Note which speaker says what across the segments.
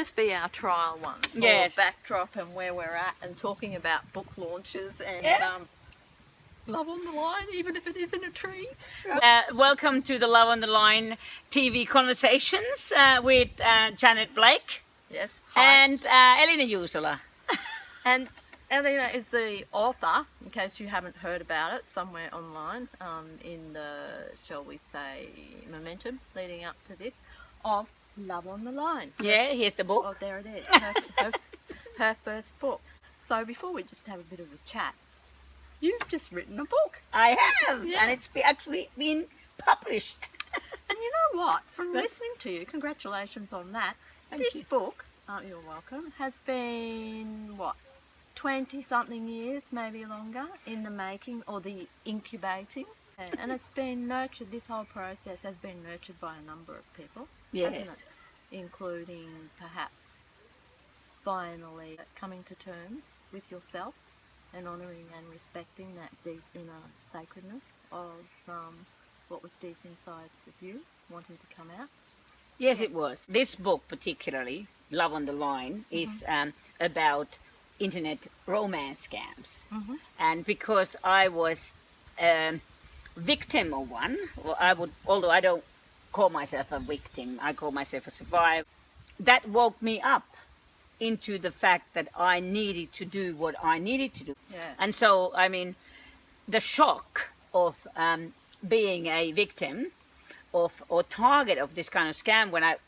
Speaker 1: just be our trial one for backdrop and where we're at, and talking about book launches and love on the line, even if it isn't a tree.
Speaker 2: Welcome to the Love on the Line TV conversations with Janet Blake.
Speaker 1: Yes. Hi.
Speaker 2: And Elina Juusola.
Speaker 1: And Elina is the author, in case you haven't heard about it, somewhere online, in the, shall we say, momentum leading up to this, of Love on the Line.
Speaker 2: Yeah, here's the book.
Speaker 1: Oh, there it is. Her first book. So before we just have a bit of a chat, you've just written a book.
Speaker 2: I have, and it's actually been published.
Speaker 1: And you know what? From listening to you, congratulations on that. This book, you're welcome, has been, what, 20-something years, maybe longer, in the making or the incubating. And it's been nurtured, this whole process has been nurtured by a number of people.
Speaker 2: Yes.
Speaker 1: Including perhaps finally coming to terms with yourself and honouring and respecting that deep inner sacredness of what was deep inside of you, wanting to come out.
Speaker 2: Yes, it was. This book particularly, Love on the Line, is about internet romance scams. And because I was a victim of one, although I don't call myself a victim, I call myself a survivor, that woke me up into the fact that I needed to do what I needed to do. And so, I mean, the shock of being a victim of or target of this kind of scam, when I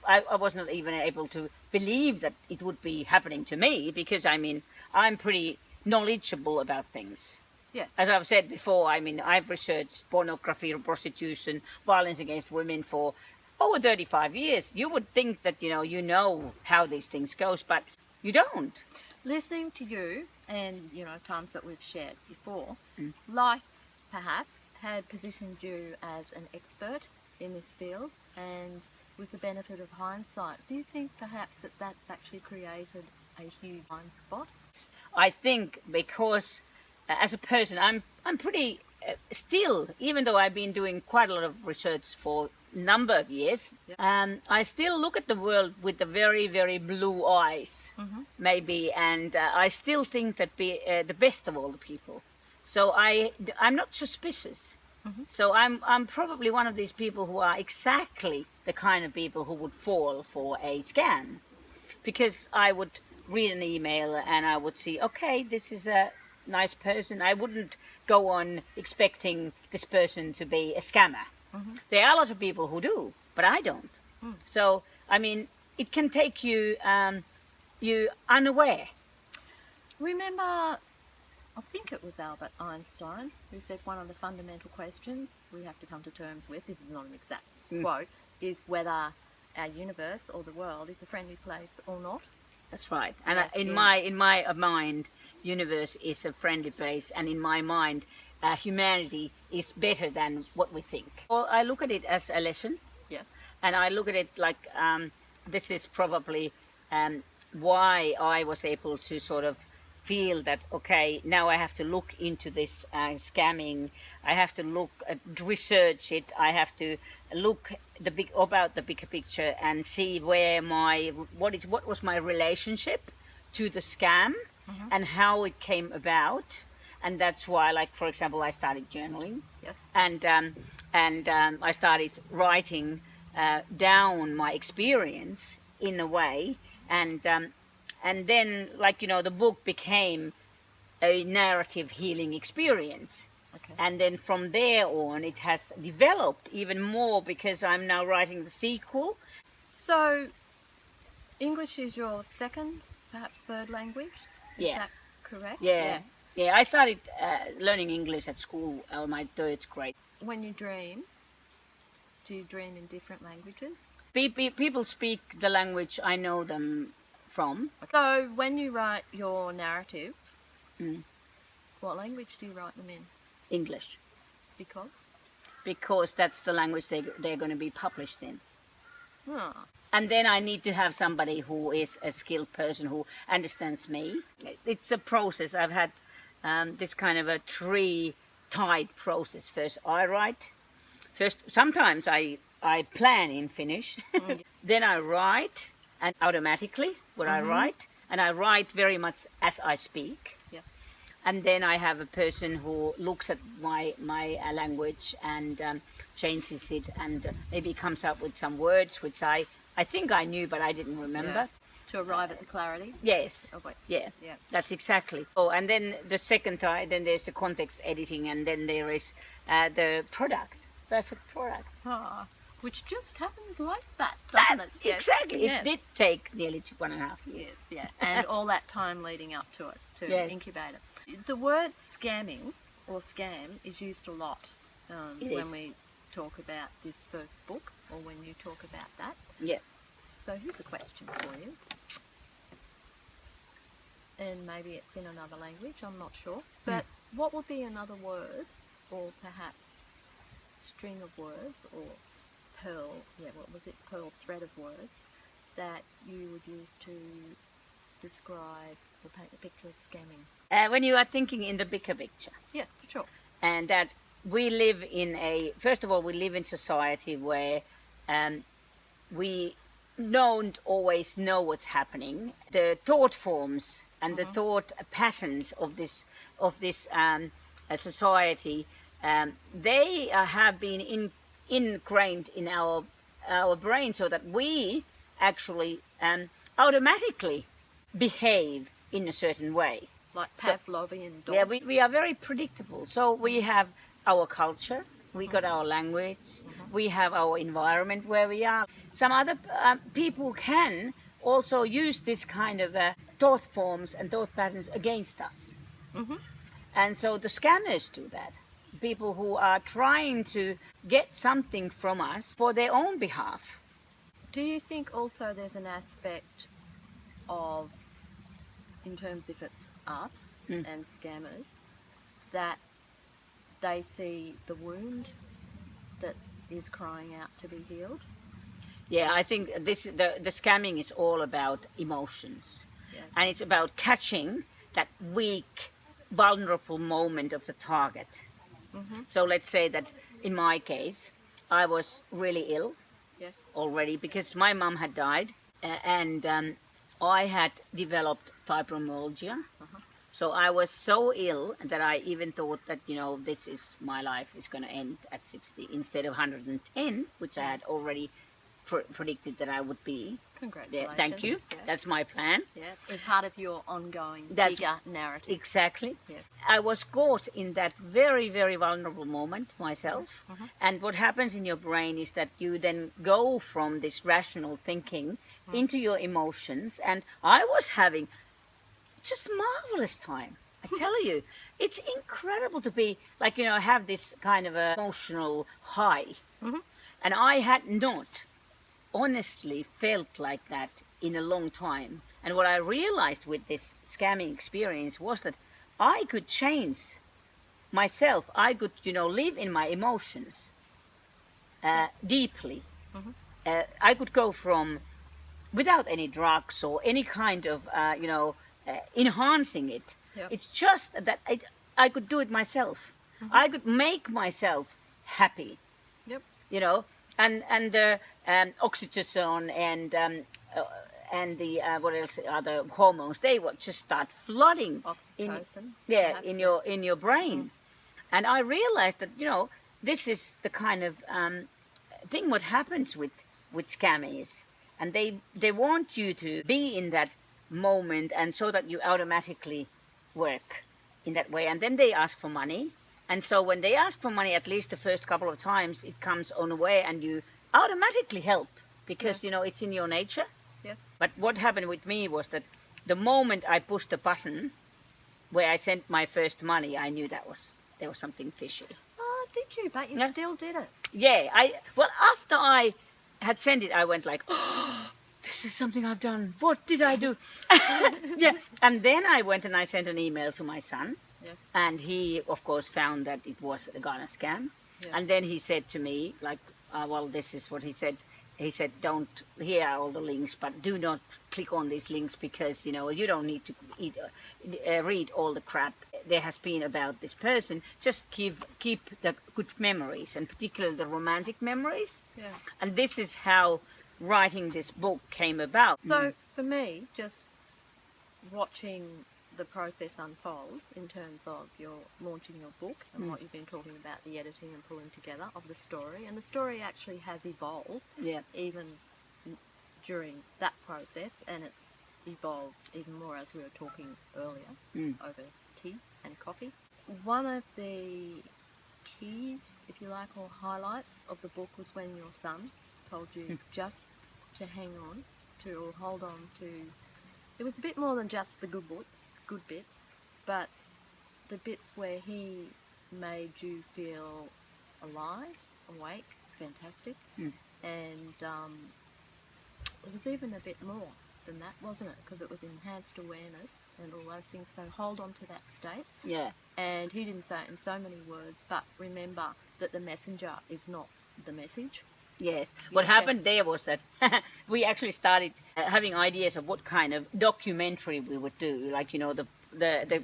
Speaker 2: was not even able to believe that it would be happening to me, because I mean, I'm pretty knowledgeable about things.
Speaker 1: Yes.
Speaker 2: As I've said before, I mean, I've researched pornography, prostitution, violence against women for over 35 years. You would think that, you know how these things goes, but you don't.
Speaker 1: Listening to you and, times that we've shared before, life perhaps had positioned you as an expert in this field, and with the benefit of hindsight, do you think perhaps that's actually created a huge blind spot?
Speaker 2: I think because as a person, I'm pretty still, even though I've been doing quite a lot of research for a number of years, I still look at the world with the very, very blue eyes, maybe, and I still think that the best of all the people. So I'm not suspicious. So I'm probably one of these people who are exactly the kind of people who would fall for a scam, because I would read an email and I would see, okay, this is a nice person. I wouldn't go on expecting this person to be a scammer. There are a lot of people who do, but I don't. So, I mean, it can take you unaware.
Speaker 1: Remember, I think it was Albert Einstein who said one of the fundamental questions we have to come to terms with, this is not an exact quote, is whether our universe or the world is a friendly place or not.
Speaker 2: That's right. And in my mind, universe is a friendly place, and in my mind, humanity is better than what we think. Well, I look at it as a lesson.
Speaker 1: Yes.
Speaker 2: And I look at it like this is probably why I was able to sort of feel that, okay, now I have to look into this scamming. I have to research it. I have to look about the bigger picture and see where what was my relationship to the scam and how it came about. And that's why, like, for example, I started journaling.
Speaker 1: Yes.
Speaker 2: And I started writing down my experience in a way, and then, like, the book became a narrative healing experience.
Speaker 1: Okay.
Speaker 2: And then from there on, it has developed even more, because I'm now writing the sequel.
Speaker 1: So, English is your second, perhaps third language? Is that correct?
Speaker 2: Yeah. I started learning English at school in my third grade.
Speaker 1: When you dream, do you dream in different languages?
Speaker 2: People speak the language I know them from.
Speaker 1: So when you write your narratives, what language do you write them in?
Speaker 2: English.
Speaker 1: Because?
Speaker 2: Because that's the language they're going to be published in.
Speaker 1: Huh.
Speaker 2: And then I need to have somebody who is a skilled person who understands me. It's a process. I've had this kind of a three-tied process. First I write. Sometimes I plan in Finnish. Then I write. and automatically what I write, and I write very much as I speak.
Speaker 1: Yes.
Speaker 2: And then I have a person who looks at my language and changes it, and maybe comes up with some words which I think I knew, but I didn't remember.
Speaker 1: Yeah. To arrive at the clarity.
Speaker 2: Yes.
Speaker 1: Oh, wait.
Speaker 2: Yeah.
Speaker 1: Yeah.
Speaker 2: That's exactly. Oh, and then the second time, then there's the context editing, and then there is the perfect product.
Speaker 1: Ah, which just happens like that, doesn't it? Yes.
Speaker 2: Exactly.
Speaker 1: Yeah.
Speaker 2: It did take nearly 1.5 years.
Speaker 1: Yes, yeah. And all that time leading up to it, to
Speaker 2: Yes.
Speaker 1: incubate it. The word scamming or scam is used a lot
Speaker 2: It
Speaker 1: when
Speaker 2: is.
Speaker 1: we talk about this first book, or when you talk about that.
Speaker 2: Yeah.
Speaker 1: So here's a question for you. And maybe it's in another language, I'm not sure. But what would be another word, or perhaps string of words, or pearl, pearl thread of words, that you would use to describe or paint a picture of scamming?
Speaker 2: When you are thinking in the bigger picture,
Speaker 1: Yeah, for sure.
Speaker 2: and that we live in first of all, we live in society where we don't always know what's happening. The thought forms and the thought patterns of this society, they have been ingrained in our brain, so that we actually automatically behave in a certain way.
Speaker 1: Like
Speaker 2: So-
Speaker 1: Pavlovian dogs.
Speaker 2: Yeah, we are very predictable. So we have our culture, we got our language, we have our environment where we are. Some other people can also use this kind of thought forms and thought patterns against us. And so the scammers do that. People who are trying to get something from us for their own behalf.
Speaker 1: Do you think also there's an aspect of, in terms if it's us and scammers, that they see the wound that is crying out to be healed?
Speaker 2: Yeah, I think the scamming is all about emotions.
Speaker 1: Yes.
Speaker 2: And it's about catching that weak, vulnerable moment of the target. So let's say that in my case, I was really ill
Speaker 1: Yes.
Speaker 2: already because my mum had died, and I had developed fibromyalgia. So I was so ill that I even thought that, this is my life is going to end at 60 instead of 110, which I had already predicted that I would be.
Speaker 1: Congratulations.
Speaker 2: Thank you.
Speaker 1: Yeah.
Speaker 2: That's my plan.
Speaker 1: Yeah, it's part of your ongoing
Speaker 2: That's-
Speaker 1: bigger narrative.
Speaker 2: Exactly.
Speaker 1: Yes.
Speaker 2: I was caught in that very, very vulnerable moment myself. And what happens in your brain is that you then go from this rational thinking into your emotions. And I was having just marvelous time. I tell you, it's incredible to be like, have this kind of a emotional high. And I had not honestly felt like that in a long time. And what I realized with this scamming experience was that I could change myself. I could, live in my emotions deeply. I could go from, without any drugs or any kind of, enhancing it.
Speaker 1: Yep.
Speaker 2: It's just that I could do it myself. I could make myself happy.
Speaker 1: Yep.
Speaker 2: And the oxytocin and the what else, other hormones, they would just start flooding
Speaker 1: Oxytocin.
Speaker 2: yeah,
Speaker 1: perhaps,
Speaker 2: in your brain. And I realized that this is the kind of thing what happens with scammers, and they want you to be in that moment, and so that you automatically work in that way, and then they ask for money. And so when they ask for money, at least the first couple of times, it comes on the way, and you automatically help because it's in your nature.
Speaker 1: Yes.
Speaker 2: But what happened with me was that the moment I pushed the button where I sent my first money, I knew there was something fishy.
Speaker 1: Oh, did you? But you
Speaker 2: Yeah.
Speaker 1: still did it.
Speaker 2: Yeah, after I had sent it, I went like, oh, this is something I've done. What did I do? Yeah. And then I went and I sent an email to my son.
Speaker 1: Yes.
Speaker 2: And he, of course, found that it was a Ghana scam.
Speaker 1: Yeah.
Speaker 2: And then he said to me, like, this is what he said. He said, don't, here are all the links, but do not click on these links because, you don't need to read all the crap there has been about this person. Just keep the good memories, and particularly the romantic memories.
Speaker 1: Yeah.
Speaker 2: And this is how writing this book came about.
Speaker 1: So for me, just watching the process unfold in terms of your launching your book and what you've been talking about, the editing and pulling together of the story, and the story actually has evolved even during that process, and it's evolved even more as we were talking earlier over tea and coffee. One of the keys, if you like, or highlights of the book was when your son told you just to hang on to, or hold on to. It was a bit more than just the good bits, but the bits where he made you feel alive, awake, fantastic, and it was even a bit more than that, wasn't it? Because it was enhanced awareness and all those things. So hold on to that state.
Speaker 2: Yeah.
Speaker 1: And he didn't say it in so many words, but remember that the messenger is not the message.
Speaker 2: Yes. What happened there was that we actually started having ideas of what kind of documentary we would do. Like, you know, the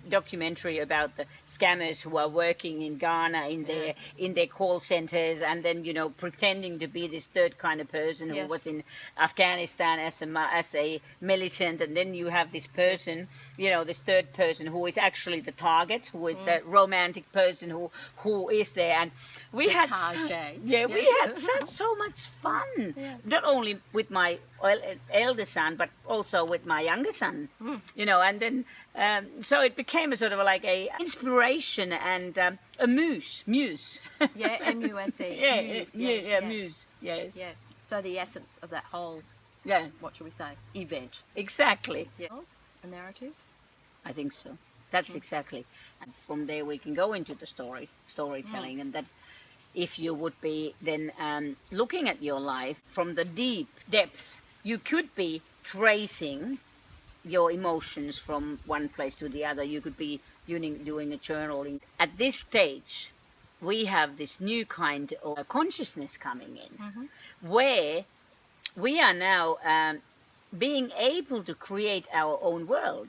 Speaker 2: documentary about the scammers who are working in Ghana in their call centers, and then, you know, pretending to be this third kind of person who was in Afghanistan as a militant, and then you have this person, you know, this third person who is actually the target, who is the romantic person who is there. And we had we had so much fun, not only with my elder son but also with my younger son, you know, and then so it became a sort of like a inspiration and a muse.
Speaker 1: Yeah, M-U-S-E.
Speaker 2: Muse. Yes.
Speaker 1: Yeah. So the essence of that whole, what should we say, event.
Speaker 2: Exactly.
Speaker 1: Yeah. A narrative?
Speaker 2: I think so. That's exactly. And from there we can go into the storytelling, and that if you would be then looking at your life from the deep depth, you could be tracing your emotions from one place to the other. You could be doing a journaling. At this stage, we have this new kind of consciousness coming in, where we are now being able to create our own world.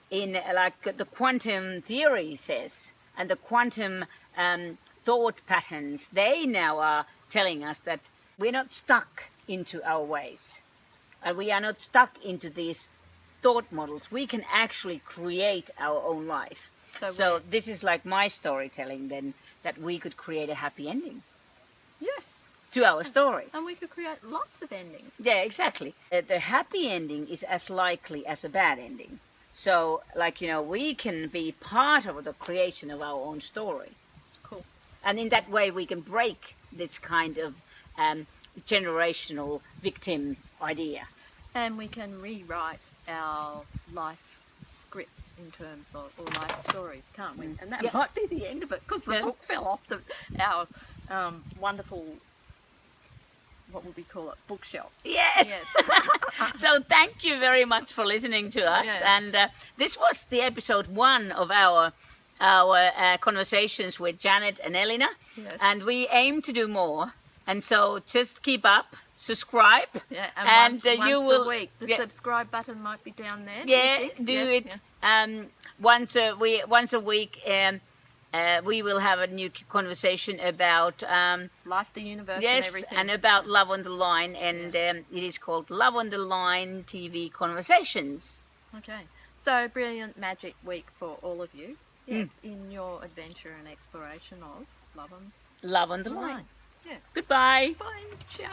Speaker 2: In like the quantum theory says, and the quantum thought patterns, they now are telling us that we're not stuck into our ways. And we are not stuck into these thought models. We can actually create our own life. So this is like my storytelling then, that we could create a happy ending.
Speaker 1: Yes.
Speaker 2: To our story.
Speaker 1: And we could create lots of endings.
Speaker 2: Yeah, exactly. The happy ending is as likely as a bad ending. So, like, you know, we can be part of the creation of our own story.
Speaker 1: Cool.
Speaker 2: And in that way we can break this kind of generational victim idea.
Speaker 1: And we can rewrite our life scripts in terms of, or life stories, can't we? And that might be the end of it, because the book fell off our wonderful, what would we call it, bookshelf.
Speaker 2: Yes. So thank you very much for listening to us. And this was the episode 1 of our conversations with Janet and Elina. And we aim to do more. And so just keep up, subscribe,
Speaker 1: and once a week. The subscribe button might be down there.
Speaker 2: Yeah, do it once a week. We will have a new conversation about
Speaker 1: life, the universe, and everything.
Speaker 2: And about Love on the Line, and it is called Love on the Line TV Conversations.
Speaker 1: Okay, so brilliant magic week for all of you. Yes, in your adventure and exploration of Love on
Speaker 2: the Line.
Speaker 1: Yeah.
Speaker 2: Goodbye.
Speaker 1: Bye. Ciao.